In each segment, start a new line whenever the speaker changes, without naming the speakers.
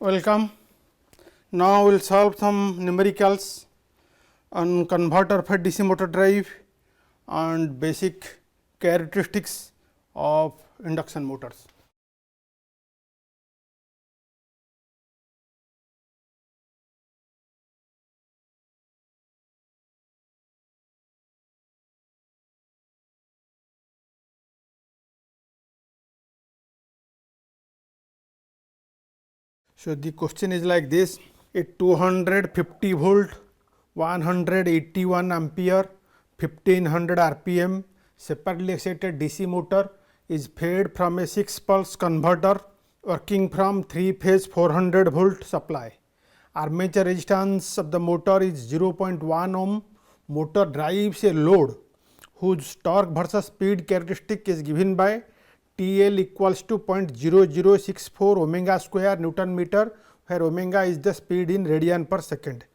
Welcome. Now we will solve some numericals on converter fed DC motor drive and basic characteristics of induction motors. So, the question is like this: a 250 volt 181 ampere 1500 rpm separately excited DC motor is fed from a 6 pulse converter working from 3 phase 400 volt supply. Armature resistance of the motor is 0.1 ohm. Motor drives a load whose torque versus speed characteristic is given by T L equals to 0.0064 omega square Newton meter, where omega is the speed in radian per second.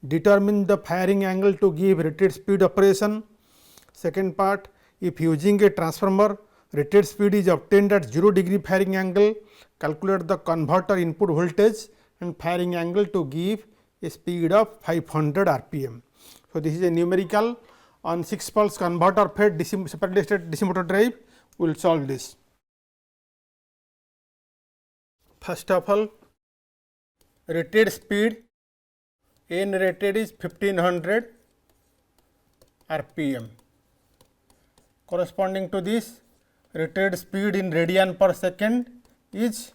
Determine the firing angle to give rated speed operation. Second part, if using a transformer, rated speed is obtained at 0 degree firing angle, calculate the converter input voltage and firing angle to give a speed of 500 rpm. So, this is a numerical on 6 pulse converter fed DC separately excited DC motor drive. We will solve this. First of all, rated speed N rated is 1500 rpm. Corresponding to this, rated speed in radian per second is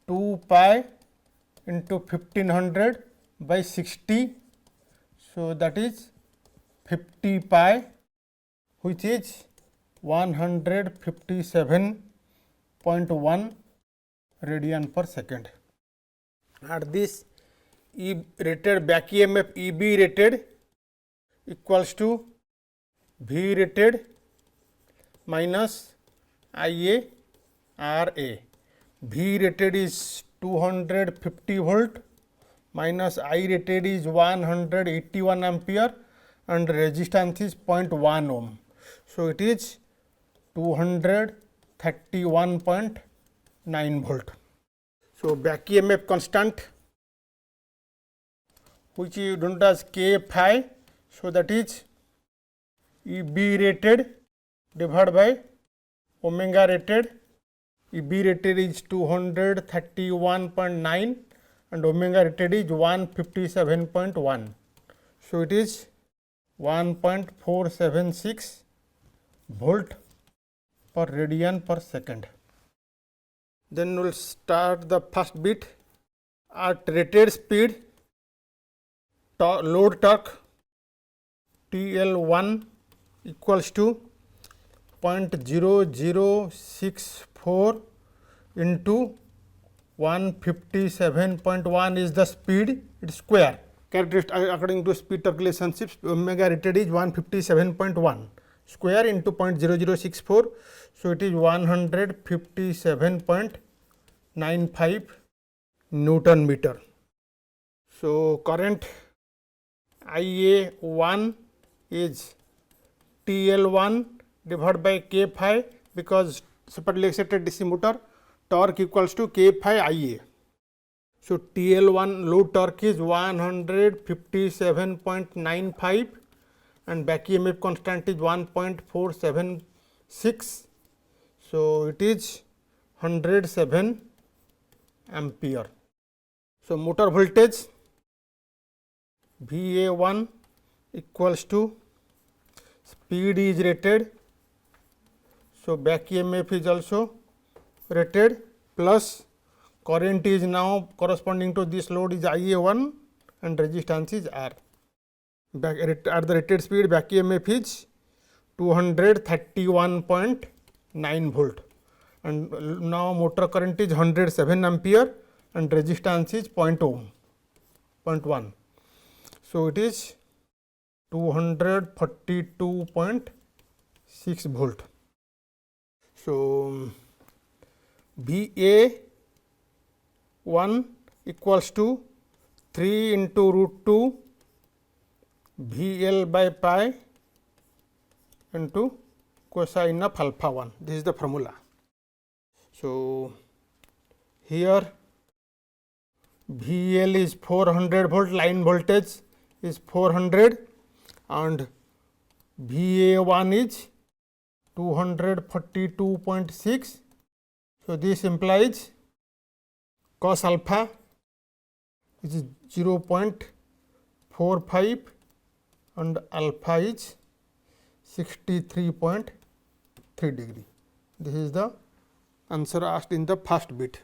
2 pi into 1500 by 60. So, that is 50 pi, which is 157.1 radian per second. At this, E rated back EMF EB rated equals to V rated minus IA RA. V rated is 250 volt minus I rated is 181 ampere and resistance is 0.1 ohm. So, it is 231.9 volt. So, back EMF constant, which is known as K phi. So, that is EB rated divided by omega rated. EB rated is 231.9 and omega rated is 157.1. So, it is 1.476 volt per radian per second. Then we will start the first bit. At rated speed, load torque TL1 equals to 0.0064 into 157.1 is the speed, it is square. Characteristic according to speed torque relationships, omega rated is 157.1 square into 0.0064. So, it is 157.95 Newton meter. So, current IA1 is TL1 divided by K phi, because separately excited DC motor, torque equals to K phi IA. So, TL1 load torque is 157.95 and back EMF constant is 1.476. So, it is 107 ampere. So, motor voltage VA1 equals to speed is rated. So, back EMF is also rated plus current is now corresponding to this load is IA1 and resistance is R. At the rated speed, back EMF is 231.9 volt and now motor current is 107 ampere and resistance is 0.1. So, it is 242.6 volt. So, VA1 equals to 3 into root 2 VL by pi into cosine of alpha 1. This is the formula. So, here VL is 400 volt, line voltage is 400 and VA1 is 242.6. So, this implies cos alpha is 0.45 and alpha is 63.3 degree. This is the answer asked in the first bit.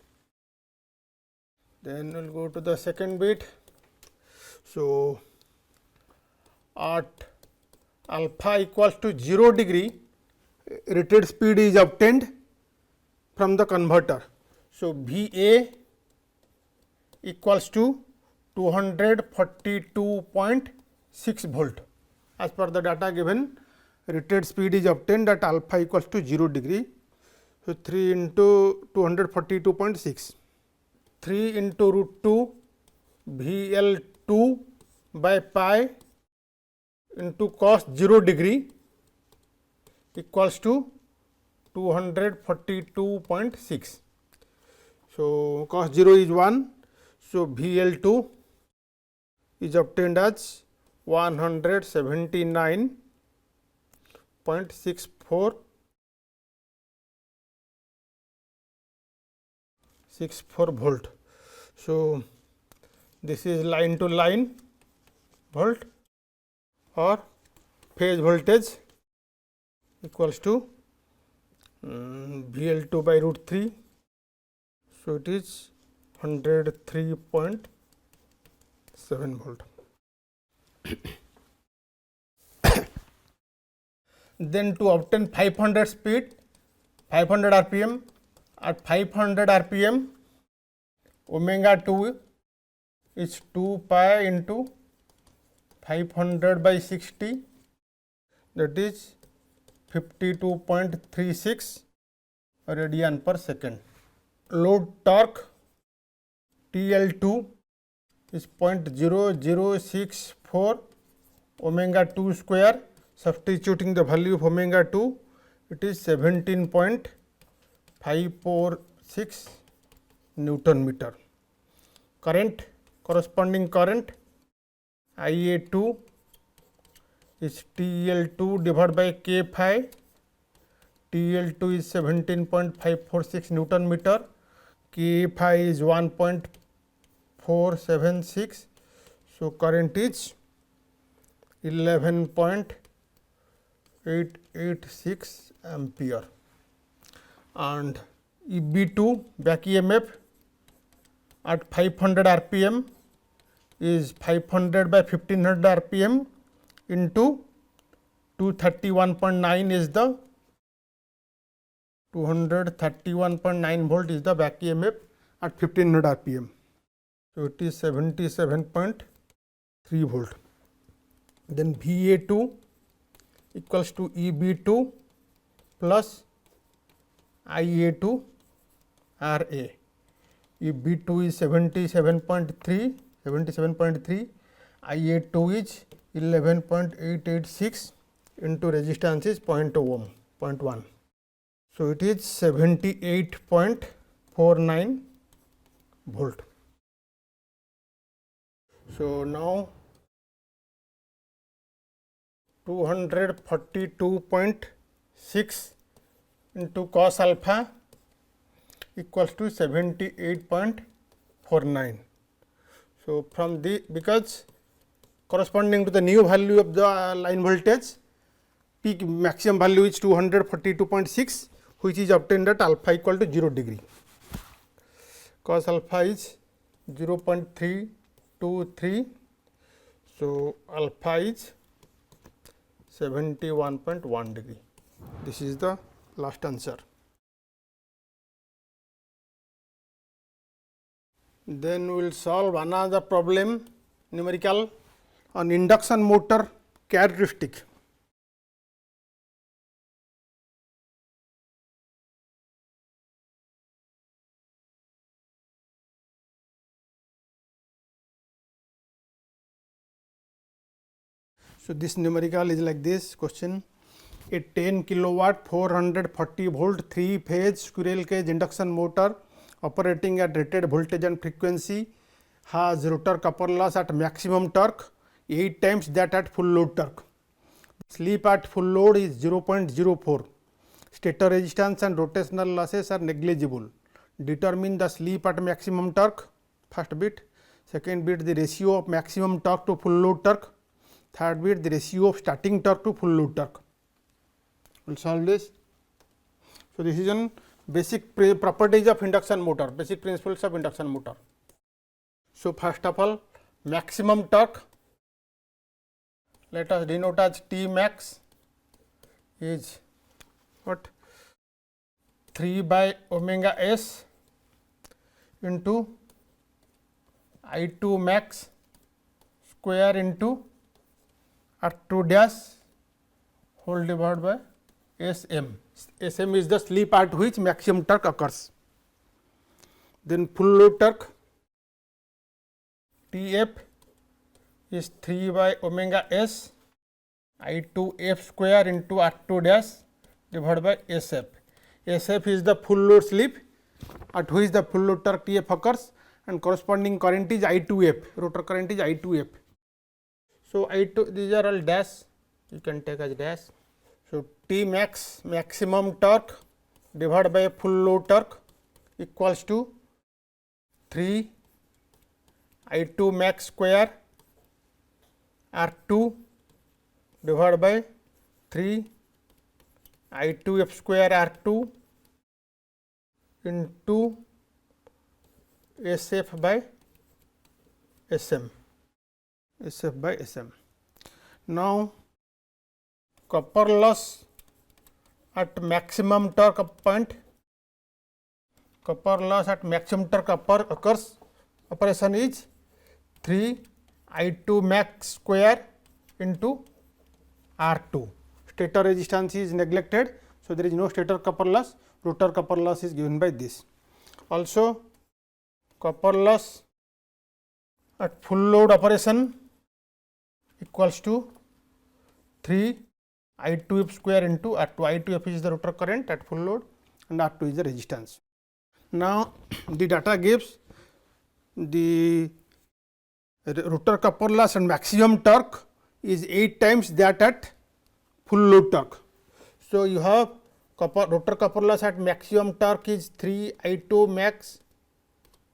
Then we will go to the second bit. So, at alpha equals to 0 degree, rated speed is obtained from the converter. So, VA equals to 242.6 volt. As per the data given, rated speed is obtained at alpha equals to 0 degree. So, 3 into 242.6, 3 into root 2 VL2 by pi into cos 0 degree equals to 242.6. So, cos 0 is 1. So, VL2 is obtained as 179.64 volt. So, this is line to line volt or phase voltage equals to VL2 by root 3. So, it is 103.7 volt. Then to obtain 500 speed, 500 RPM, at 500 RPM omega 2 is 2 pi into 500 by 60, that is 52.36 radian per second. Load torque TL2 is 0.0064 omega 2 square. Substituting the value of omega 2, it is 17.546 Newton meter. Current, corresponding current IA2 is TL2 divided by K phi. TL2 is 17.546 Newton meter. K phi is 1.476. So, current is 11.886 ampere, and EB2 back EMF at 500 RPM is 500 by 1500 RPM into 231.9 is the 231.9 volt is the back EMF at 1500 RPM. So, it is 77.3 volt. Then VA2 equals to EB2 plus IA2 RA. EB2 is 77.3, IA2 is 11.886 into resistance is 0.1. So, it is 78.49 volt. So, now 242.6 into cos alpha equals to 78.49. So, from the, because corresponding to the new value of the line voltage, peak maximum value is 242.6, which is obtained at alpha equal to 0 degree. Cos alpha is 0.323. So, alpha is 71.1 degree. This is the last answer. Then we will solve another problem numerical on induction motor characteristic. So, this numerical is like this question: a 10 kilowatt 440 volt 3 phase squirrel cage induction motor operating at rated voltage and frequency has rotor copper loss at maximum torque 8 times that at full load torque. Slip at full load is 0.04. Stator resistance and rotational losses are negligible. Determine the slip at maximum torque, first bit. Second bit, the ratio of maximum torque to full load torque. Third bit, the ratio of starting torque to full load torque. We will solve this. So, this is on basic properties of induction motor, basic principles of induction motor. So, first of all, maximum torque, let us denote as T max is what 3 by omega s into I2 max square into R2 dash whole divided by Sm. Sm is the slip at which maximum torque occurs. Then full load torque Tf is 3 by omega s I2 f square into R2 dash divided by Sf. Sf is the full load slip at which the full load torque Tf occurs, and corresponding current is I2f, rotor current is I2f. So, I2, these are all dash, you can take as dash. So, T max maximum torque divided by full load torque equals to 3 I2 max square R2 divided by 3 I2 f square R2 into SF by Sm, SF by Sm. Now, copper loss at maximum torque point, copper loss at maximum torque occurs, operation is 3 I2 max square into R2. Stator resistance is neglected, so there is no stator copper loss, rotor copper loss is given by this. Also, copper loss at full load operation equals to 3 I2f square into R2. I2f is the rotor current at full load and R2 is the resistance. Now, the data gives the rotor copper loss and maximum torque is 8 times that at full load torque. So, you have rotor copper loss at maximum torque is 3 I2 max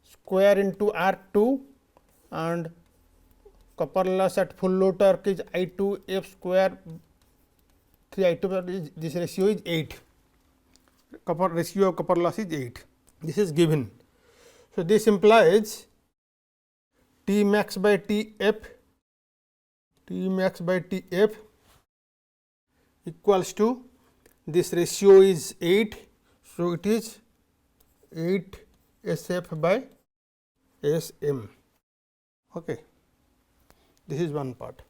square into R2, and copper loss at full load torque is I2 f square 3 I2, this ratio is 8, ratio of copper loss is 8, this is given. So, this implies T max by Tf, T max by Tf equals to, this ratio is 8. So, it is 8 Sf by Sm. Okay. This is one part.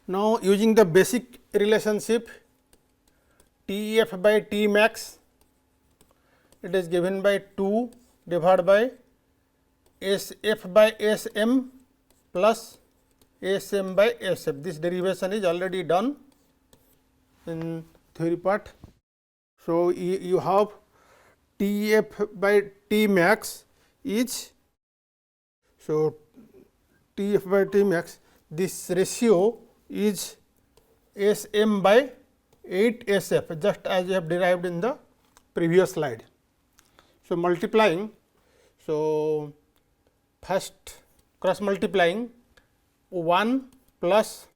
Now, using the basic relationship Tf by T max, it is given by 2 divided by Sf by Sm plus Sm by Sf. This derivation is already done in theory part. So, you have Tf by T max is, so Tf by T max, this ratio is Sm by 8 Sf, just as you have derived in the previous slide. So, multiplying, so first cross multiplying 1 plus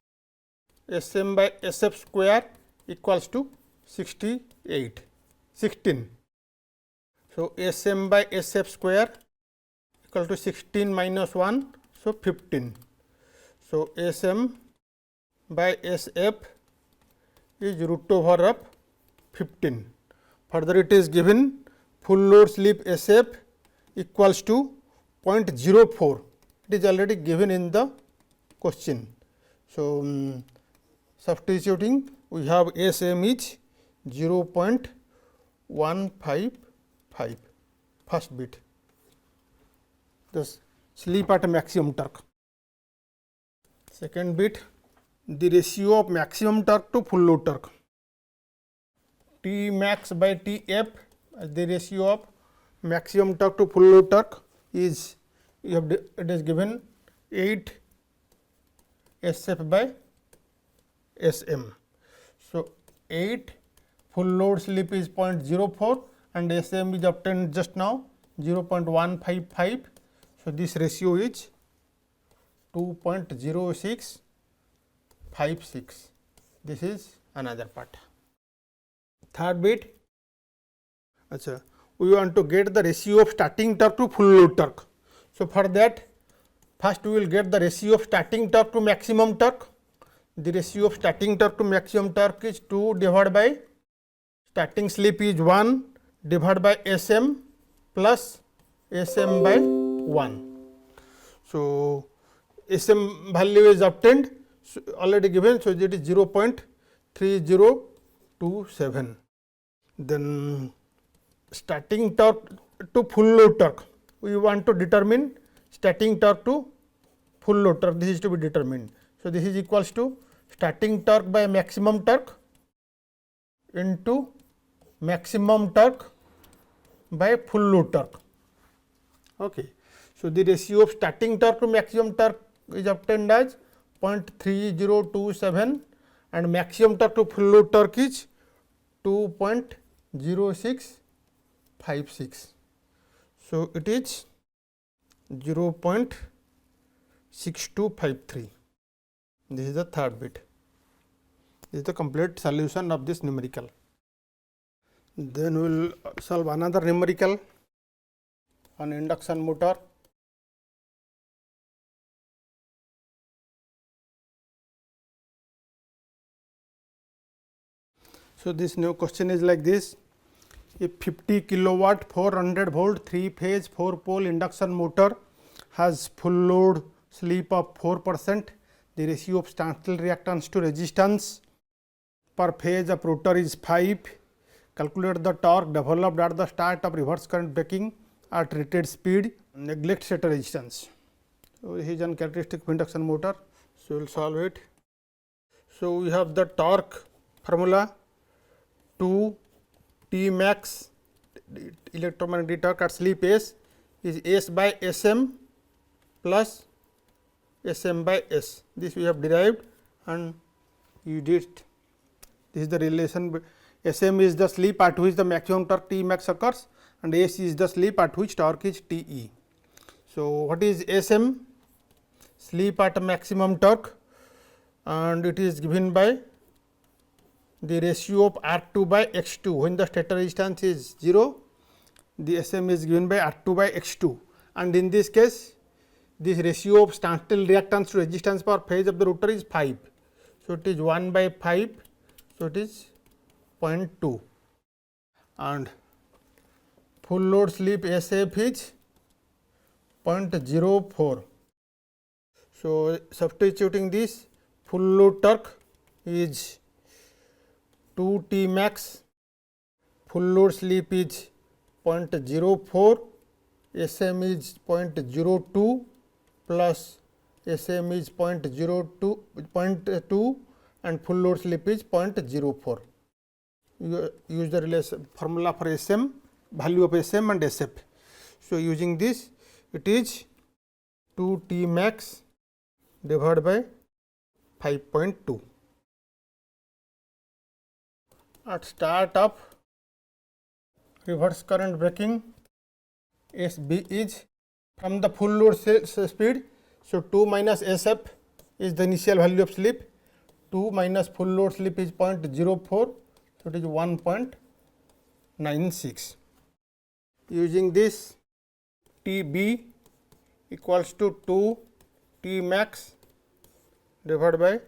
Sm by Sf square equals to 16. So, Sm by Sf square equal to 16 minus 1, so 15. So, Sm by Sf is root over of 15. Further, it is given full load slip Sf equals to 0.04. It is already given in the question. So, substituting, we have Sm is 0.155, first bit, thus slip at maximum torque. Second bit, the ratio of maximum torque to full load torque. T max by Tf, the ratio of maximum torque to full load torque is you have it is given 8 SF by SM. So, 8 full load slip is 0.04 and SM is obtained just now 0.155. So, this ratio is 2.0656. This is another part. Third bit, achha, we want to get the ratio of starting torque to full load torque. So, for that first we will get the ratio of starting torque to maximum torque. The ratio of starting torque to maximum torque is 2 divided by starting slip is 1 divided by SM plus SM by 1. So, SM value is obtained, so already given, so it is 0.3027. Then starting torque to full load torque, we want to determine starting torque to full load torque, this is to be determined. So, this is equals to starting torque by maximum torque into maximum torque by full load torque. Okay. So, the ratio of starting torque to maximum torque is obtained as 0.3027 and maximum torque to full load torque is 2.0656. So, it is 0.6253. This is the third bit. This is the complete solution of this numerical. Then we will solve another numerical on induction motor. So, this new question is like this: if 50 kilowatt 400 volt 3 phase 4 pole induction motor has full load slip of 4%, the ratio of standstill reactance to resistance per phase of rotor is 5. Calculate the torque developed at the start of reverse current braking at rated speed, neglect stator resistance. So, this is one characteristic of induction motor. So, we will solve it. So, we have the torque formula 2 T max electromagnetic torque at slip S is S by SM plus SM by S. This we have derived and you did. This is the relation. SM is the slip at which the maximum torque T max occurs and S is the slip at which torque is T e. So, what is SM? Slip at maximum torque, and it is given by the ratio of R2 by X2. When the stator resistance is 0, the SM is given by R2 by X2, and in this case this ratio of standstill reactance to resistance per phase of the rotor is 5. So, it is 1 by 5. So, it is 0.2 and full load slip SF is 0.04. So, substituting this, full load torque is 2 T max, full load slip is 0.04, SM is 0.02 plus SM is 0.2 and full load slip is 0.04. You use the relation formula for SM, value of SM and SF. So, using this, it is 2 T max divided by 5.2. At start of reverse current braking, SB is from the full load speed. So, 2 minus SF is the initial value of slip, 2 minus full load slip is 0.04. So, it is 1.96. Using this, TB equals to 2 T max divided by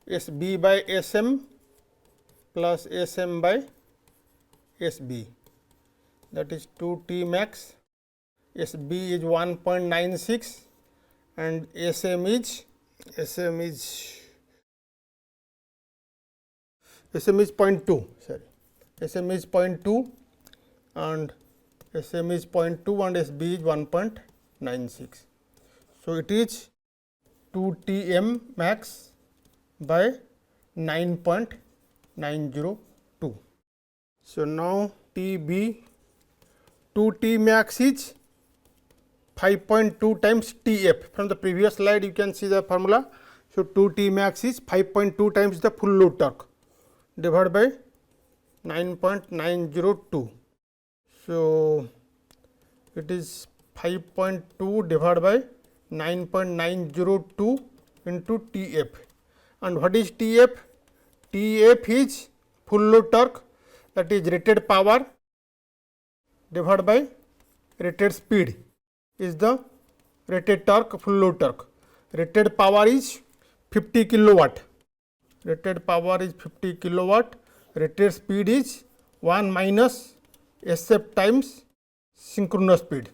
SB by SM plus SM by SB, that is 2 T max, SB is 1.96 and SM is 0.2, sorry, SM is 0.2 and SM is 0.2 and SB is 1.96. So, it is 2 Tm max by 9.902. So, now TB 2 T max is 5.2 times TF. From the previous slide you can see the formula. So 2T max is 5.2 times the full load torque divided by 9.902. So it is 5.2 divided by 9.902 into TF. And what is TF? TF is full load torque, that is rated power divided by rated speed is the rated torque, full load torque. Rated power is 50 kilowatt. Rated power is 50 kilowatt. Rated speed is 1 minus SF times synchronous speed.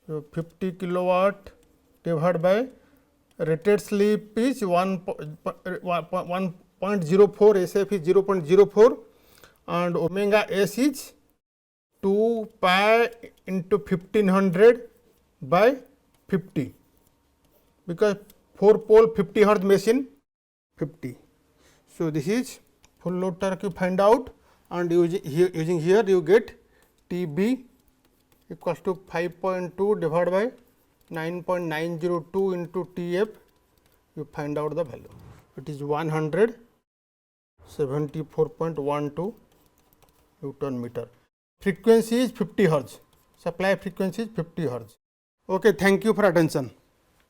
So 50 kilowatt divided by rated slip is 1.04, SF is 0.04, and omega S is 2 pi into 1500 by 50, because 4 pole 50 Hz machine 50. So this is full load torque you find out, and using here you get TB equals to 5.2 divided by 9.902 into TF, you find out the value. It is 174.12 Newton meter. Frequency is 50 Hz. Supply frequency is 50 Hz. Okay, thank you for attention.